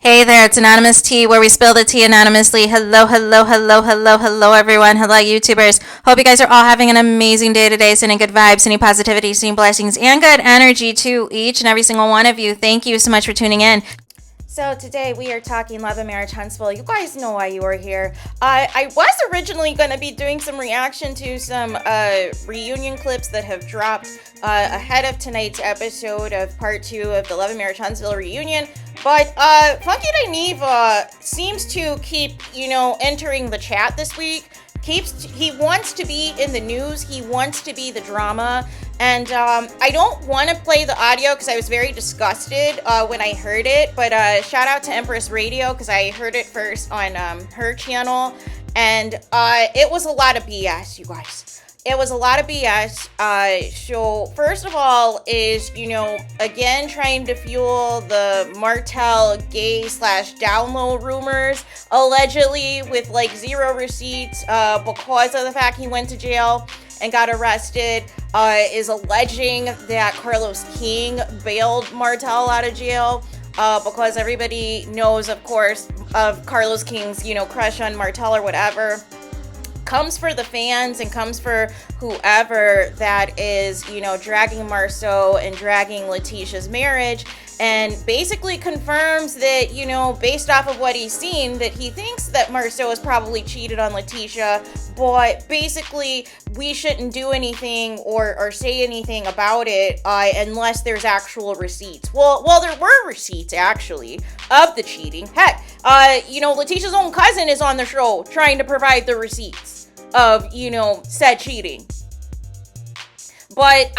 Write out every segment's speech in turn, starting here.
Hey there, it's Anonymous Tea, where we spill the tea anonymously. Hello, hello, hello, hello, hello, everyone. Hello, YouTubers. Hope you guys are all having an amazing day today, sending good vibes, sending positivity, sending blessings, and good energy to each and every single one of you. Thank you so much for tuning in. So today we are talking Love and Marriage Huntsville. You guys know why you are here. I was originally going to be doing some reaction to some reunion clips that have dropped ahead of tonight's episode of part 2 of the Love and Marriage Huntsville reunion. But Funky Dineva seems to keep, entering the chat this week. He wants to be in the news. He wants to be the drama. And I don't want to play the audio because I was very disgusted when I heard it. But shout out to Empress Radio because I heard it first on her channel. And it was a lot of BS, you guys. It was a lot of BS. So first of all is, again, trying to fuel the Martell gay/down low rumors, allegedly with like 0 receipts because of the fact he went to jail and got arrested, is alleging that Carlos King bailed Martell out of jail because everybody knows, of course, of Carlos King's, crush on Martell or whatever. Comes for the fans and comes for whoever that is, dragging Marceau and dragging Leticia's marriage, and basically confirms that, based off of what he's seen, that he thinks that Marceau has probably cheated on Leticia, but basically we shouldn't do anything or say anything about it unless there's actual receipts. Well, there were receipts actually of the cheating. Heck, Leticia's own cousin is on the show trying to provide the receipts of, said cheating. But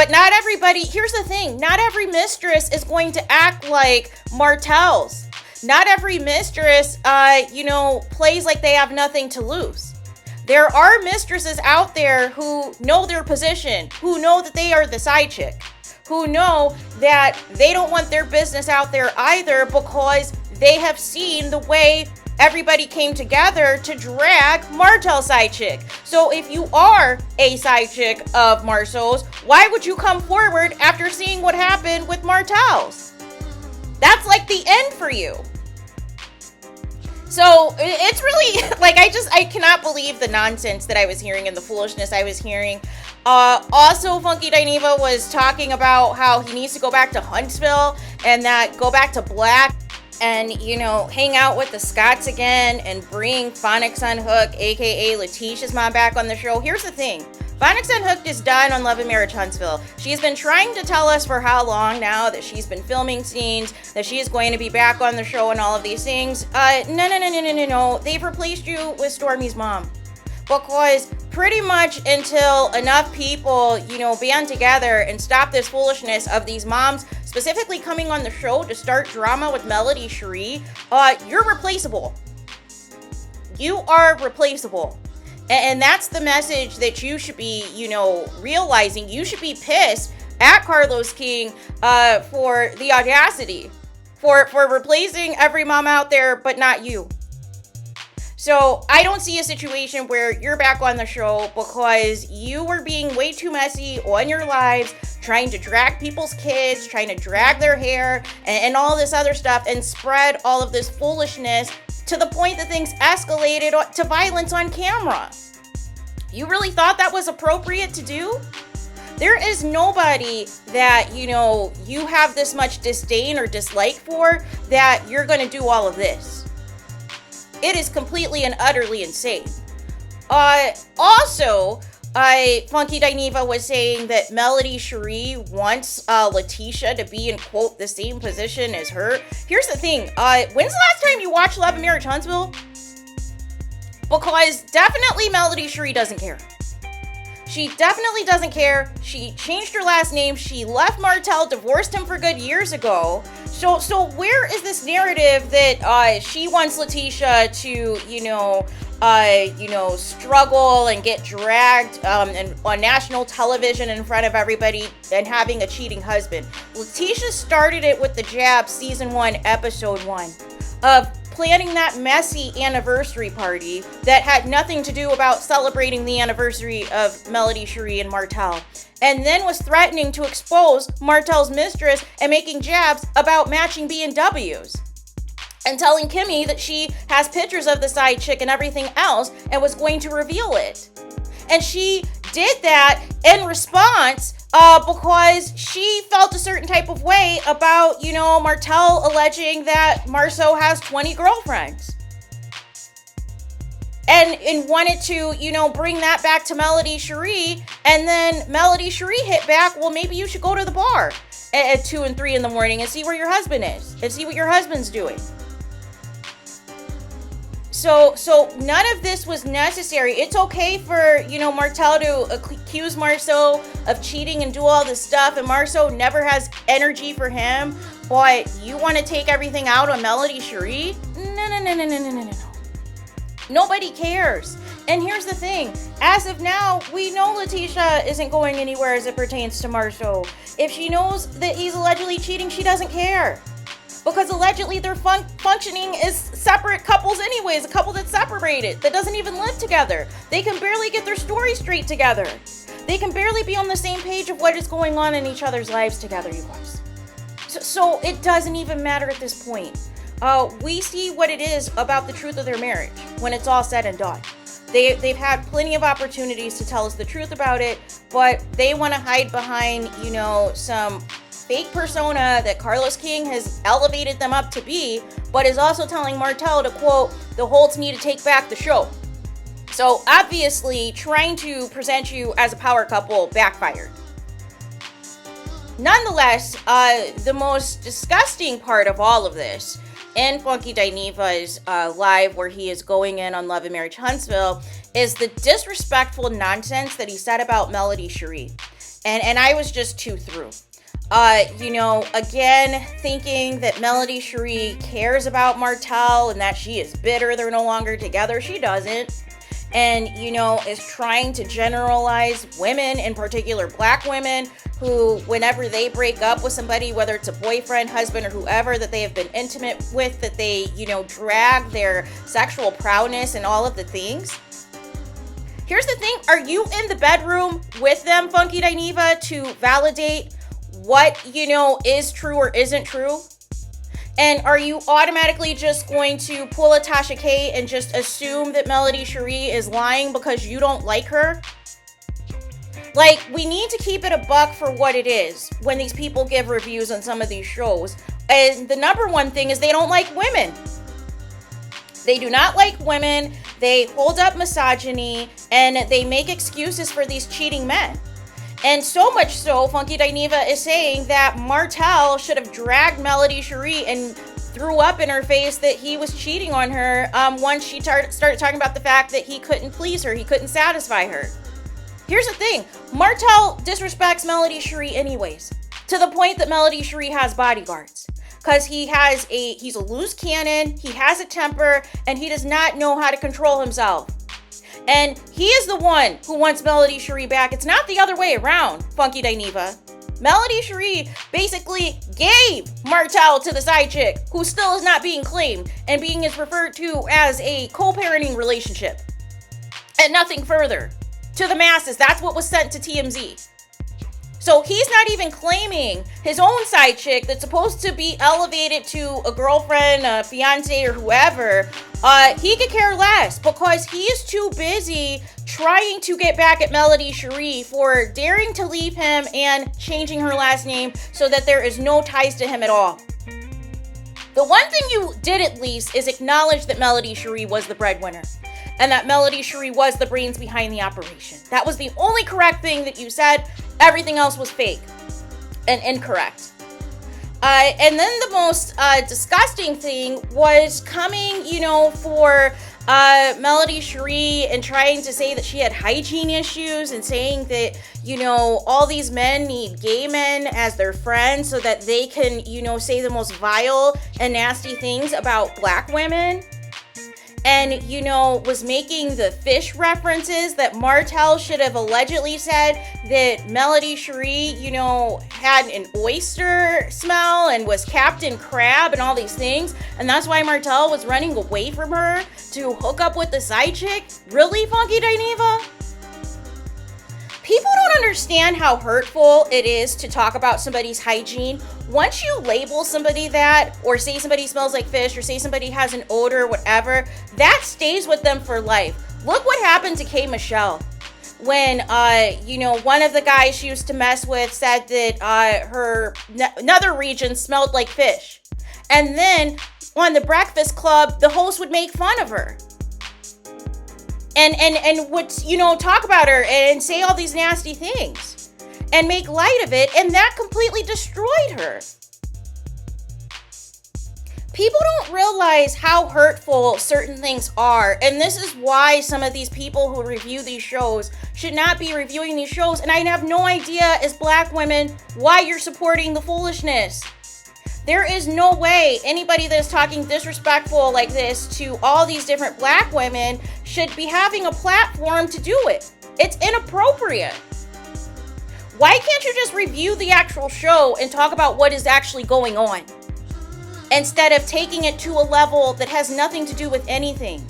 not everybody, here's the thing, not every mistress is going to act like Martell's. Not every mistress, plays like they have nothing to lose. There are mistresses out there who know their position, who know that they are the side chick, who know that they don't want their business out there either because they have seen the way everybody came together to drag Martell's side chick. So if you are a side chick of Marceau's, why would you come forward after seeing what happened with Martell's? That's like the end for you. So it's really like, I cannot believe the nonsense that I was hearing and the foolishness I was hearing. Also, Funky Dineva was talking about how he needs to go back to Huntsville and that go back to black and, hang out with the Scotts again and bring Phonics Unhooked, aka Leticia's mom, back on the show. Here's the thing. Phonics Unhooked is done on Love and Marriage Huntsville. She's been trying to tell us for how long now that she's been filming scenes, that she is going to be back on the show and all of these things. No. They've replaced you with Stormy's mom. Because pretty much until enough people, band together and stop this foolishness of these moms specifically coming on the show to start drama with Melody Sherees, you're replaceable. You are replaceable. And that's the message that you should be, realizing. You should be pissed at Carlos King for the audacity, for replacing every mom out there, but not you. So I don't see a situation where you're back on the show because you were being way too messy on your lives, trying to drag people's kids, trying to drag their hair and all this other stuff and spread all of this foolishness to the point that things escalated to violence on camera. You really thought that was appropriate to do? There is nobody that, you have this much disdain or dislike for that you're going to do all of this. It is completely and utterly insane. Also, Funky Dineva was saying that Melody Sherees wants Leticia to be in, quote, the same position as her. Here's the thing. When's the last time you watched Love and Marriage Huntsville? Because definitely Melody Sherees doesn't care. She definitely doesn't care. She changed her last name. She left Martell, divorced him for good years ago. So where is this narrative that she wants Leticia to, struggle and get dragged and on national television in front of everybody and having a cheating husband? Leticia started it with the jab season 1, episode 1 of planning that messy anniversary party that had nothing to do about celebrating the anniversary of Melody Sherees and Martell, and then was threatening to expose Martell's mistress and making jabs about matching BMWs. and telling Kimmy that she has pictures of the side chick and everything else and was going to reveal it. And she did that in response because she felt a certain type of way about, Martell alleging that Marceau has 20 girlfriends. And wanted to, bring that back to Melody Sherees. And then Melody Sherees hit back, well, maybe you should go to the bar at 2 and 3 in the morning and see where your husband is and see what your husband's doing. So none of this was necessary. It's okay for, Martell to accuse Marceau of cheating and do all this stuff, and Marceau never has energy for him, but you want to take everything out on Melody Sherees? No. Nobody cares. And here's the thing. As of now, we know Leticia isn't going anywhere as it pertains to Marceau. If she knows that he's allegedly cheating, she doesn't care. Because allegedly they're functioning as separate couples anyways, a couple that's separated, that doesn't even live together. They can barely get their story straight together. They can barely be on the same page of what is going on in each other's lives together, you guys. So it doesn't even matter at this point. We see what it is about the truth of their marriage when it's all said and done. They've had plenty of opportunities to tell us the truth about it, but they want to hide behind, some fake persona that Carlos King has elevated them up to be, but is also telling Martell to, quote, the Holts need to take back the show. So obviously trying to present you as a power couple backfired. Nonetheless, the most disgusting part of all of this, in Funky Dineva's live where he is going in on Love and Marriage Huntsville, is the disrespectful nonsense that he said about Melody Sherees. And I was just too through. Again, thinking that Melody Sherees cares about Martell and that she is bitter they're no longer together. She doesn't. And, is trying to generalize women, in particular black women, who, whenever they break up with somebody, whether it's a boyfriend, husband, or whoever that they have been intimate with, that they, drag their sexual prowess and all of the things. Here's the thing. Are you in the bedroom with them, Funky Dineva, to validate what, is true or isn't true? And are you automatically just going to pull a Tasha K and just assume that Melody Sherees is lying because you don't like her? Like, we need to keep it a buck for what it is when these people give reviews on some of these shows. And the number one thing is they don't like women. They do not like women. They hold up misogyny and they make excuses for these cheating men. And so much so, Funky Dineva is saying that Martell should have dragged Melody Sherees and threw up in her face that he was cheating on her once she started talking about the fact that he couldn't please her, he couldn't satisfy her. Here's the thing, Martell disrespects Melody Sherees anyways, to the point that Melody Sherees has bodyguards. Because he's a loose cannon, he has a temper, and he does not know how to control himself. And he is the one who wants Melody Sherees back. It's not the other way around, Funky Dineva. Melody Sherees basically gave Martell to the side chick, who still is not being claimed and being is referred to as a co-parenting relationship. And nothing further. To the masses, that's what was sent to TMZ. So he's not even claiming his own side chick that's supposed to be elevated to a girlfriend, a fiance, or whoever. He could care less because he is too busy trying to get back at Melody Sherees for daring to leave him and changing her last name so that there is no ties to him at all. The one thing you did at least is acknowledge that Melody Sherees was the breadwinner and that Melody Sherees was the brains behind the operation. That was the only correct thing that you said. Everything else was fake and incorrect. And then the most disgusting thing was coming, for Melody Sherees and trying to say that she had hygiene issues and saying that, all these men need gay men as their friends so that they can, say the most vile and nasty things about black women. And, was making the fish references that Martell should have allegedly said that Melody Sherees, had an oyster smell and was Captain Crab and all these things. And that's why Martell was running away from her to hook up with the side chick. Really, Funky Dineva? People don't understand how hurtful it is to talk about somebody's hygiene. Once you label somebody that, or say somebody smells like fish, or say somebody has an odor, whatever, that stays with them for life. Look what happened to K. Michelle. When, one of the guys she used to mess with said that her another region smelled like fish. And then on the Breakfast Club, the host would make fun of her. And would, talk about her and say all these nasty things and make light of it. And that completely destroyed her. People don't realize how hurtful certain things are. And this is why some of these people who review these shows should not be reviewing these shows. And I have no idea, as black women, why you're supporting the foolishness. There is no way anybody that's talking disrespectful like this to all these different black women should be having a platform to do it. It's inappropriate. Why can't you just review the actual show and talk about what is actually going on, instead of taking it to a level that has nothing to do with anything?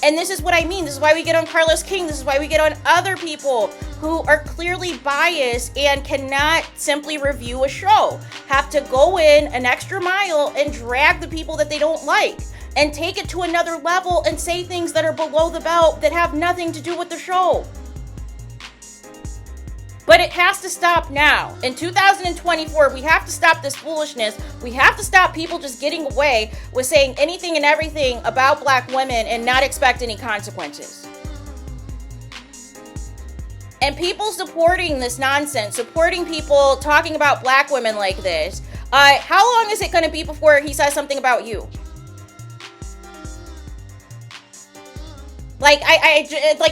And this is what I mean. This is why we get on Carlos King. This is why we get on other people who are clearly biased and cannot simply review a show. Have to go in an extra mile and drag the people that they don't like and take it to another level and say things that are below the belt that have nothing to do with the show. But it has to stop now. In 2024, we have to stop this foolishness. We have to stop people just getting away with saying anything and everything about black women and not expect any consequences. And people supporting this nonsense, supporting people talking about black women like this, how long is it going to be before he says something about you? Like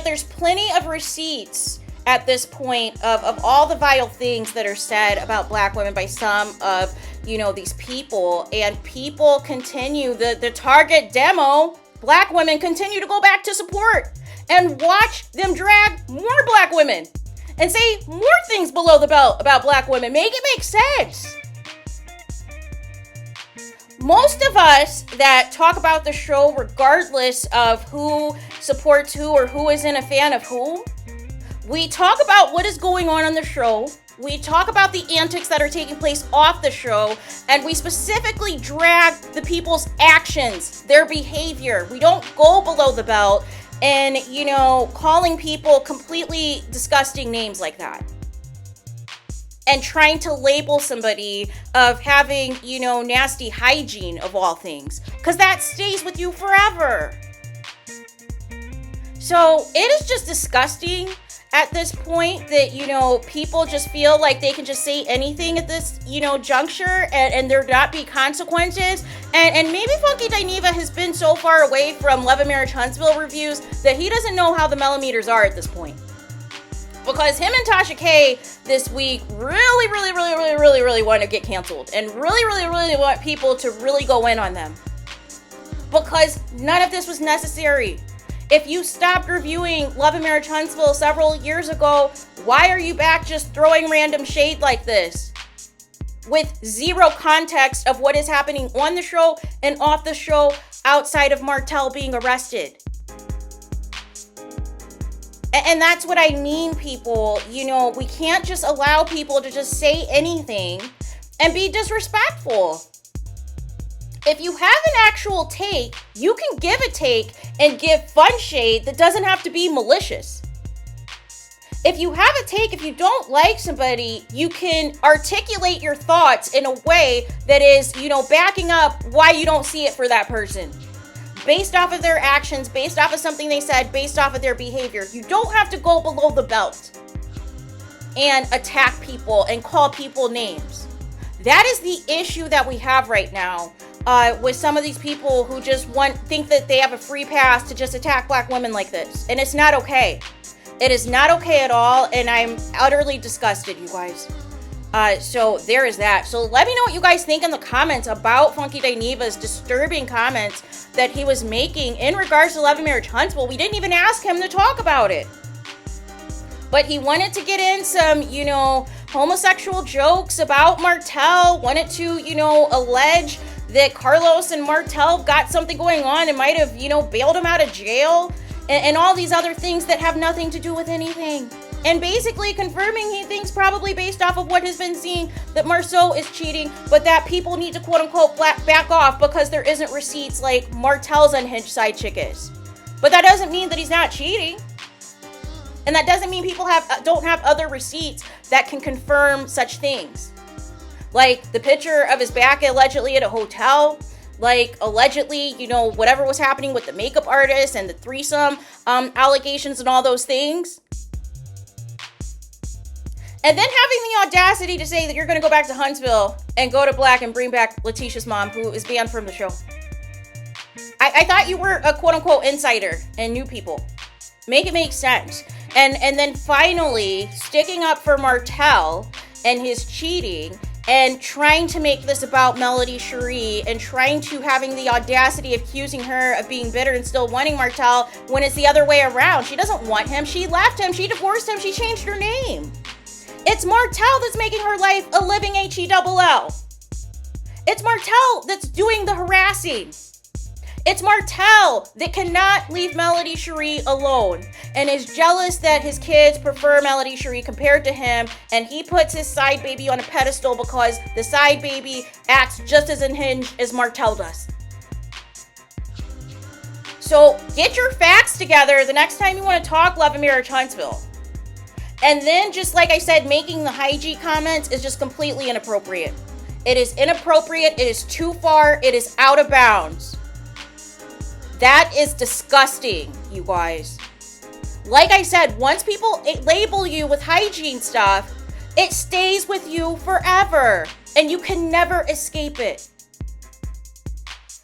there's plenty of receipts at this point of all the vile things that are said about black women by some of, these people, and people continue, the target demo, black women continue to go back to support and watch them drag more black women and say more things below the belt about black women. Make it make sense. Most of us that talk about the show, regardless of who supports who or who isn't a fan of who, we talk about what is going on the show. We talk about the antics that are taking place off the show, and we specifically drag the people's actions, their behavior. We don't go below the belt and, calling people completely disgusting names like that. And trying to label somebody of having, nasty hygiene of all things. Because that stays with you forever. So it is just disgusting at this point that, people just feel like they can just say anything at this, juncture and there not be consequences. And maybe Funky Dineva has been so far away from Love and Marriage Huntsville reviews that he doesn't know how the millimeters are at this point. Because him and Tasha K this week really want to get canceled and really want people to really go in on them. Because none of this was necessary. If you stopped reviewing Love and Marriage Huntsville several years ago, why are you back just throwing random shade like this? With zero context of what is happening on the show and off the show outside of Martell being arrested. And that's what I mean, people. We can't just allow people to just say anything and be disrespectful. If you have an actual take, you can give a take and give fun shade that doesn't have to be malicious. If you have a take, if you don't like somebody, you can articulate your thoughts in a way that is, backing up why you don't see it for that person. Based off of their actions, based off of something they said, based off of their behavior. You don't have to go below the belt and attack people and call people names. That is the issue that we have right now with some of these people who just think that they have a free pass to just attack black women like this. And it's not okay. It is not okay at all, and I'm utterly disgusted, you guys. So there is that. So let me know what you guys think in the comments about Funky Dineva's disturbing comments that he was making in regards to Love and Marriage Huntsville. We didn't even ask him to talk about it. But he wanted to get in some, homosexual jokes about Martell, wanted to, allege that Carlos and Martell got something going on and might have, bailed him out of jail. and all these other things that have nothing to do with anything. And basically confirming he thinks, probably based off of what has been seen, that Marceau is cheating, but that people need to quote unquote back off because there isn't receipts like Martell's unhinged side chick is. But that doesn't mean that he's not cheating. And that doesn't mean people don't have other receipts that can confirm such things. Like the picture of his back allegedly at a hotel. Like allegedly, you know, whatever was happening with the makeup artist and the threesome allegations and all those things. And then having the audacity to say that you're going to go back to Huntsville and go to Black and bring back Leticia's mom, who is banned from the show. I thought you were a quote-unquote insider and knew people. Make it make sense. And then finally, sticking up for Martell and his cheating and trying to make this about Melody Sherees and trying to having the audacity of accusing her of being bitter and still wanting Martell when it's the other way around. She doesn't want him. She left him. She divorced him. She changed her name. It's Martell that's making her life a living HELL. It's Martell that's doing the harassing. It's Martell that cannot leave Melody Sherees alone and is jealous that his kids prefer Melody Sherees compared to him, and he puts his side baby on a pedestal because the side baby acts just as unhinged as Martell does. So get your facts together the next time you want to talk Love and Marriage Huntsville. And then, just like I said, making the hygiene comments is just completely inappropriate. It is inappropriate. It is too far. It is out of bounds. That is disgusting, you guys. Like I said, once people label you with hygiene stuff, it stays with you forever. And you can never escape it.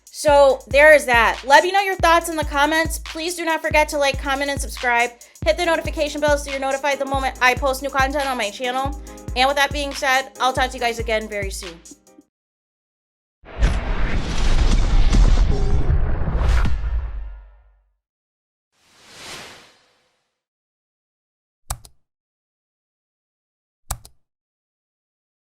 So there is that. Let me know your thoughts in the comments. Please do not forget to like, comment, and subscribe. Hit the notification bell so you're notified the moment I post new content on my channel. And with that being said, I'll talk to you guys again very soon.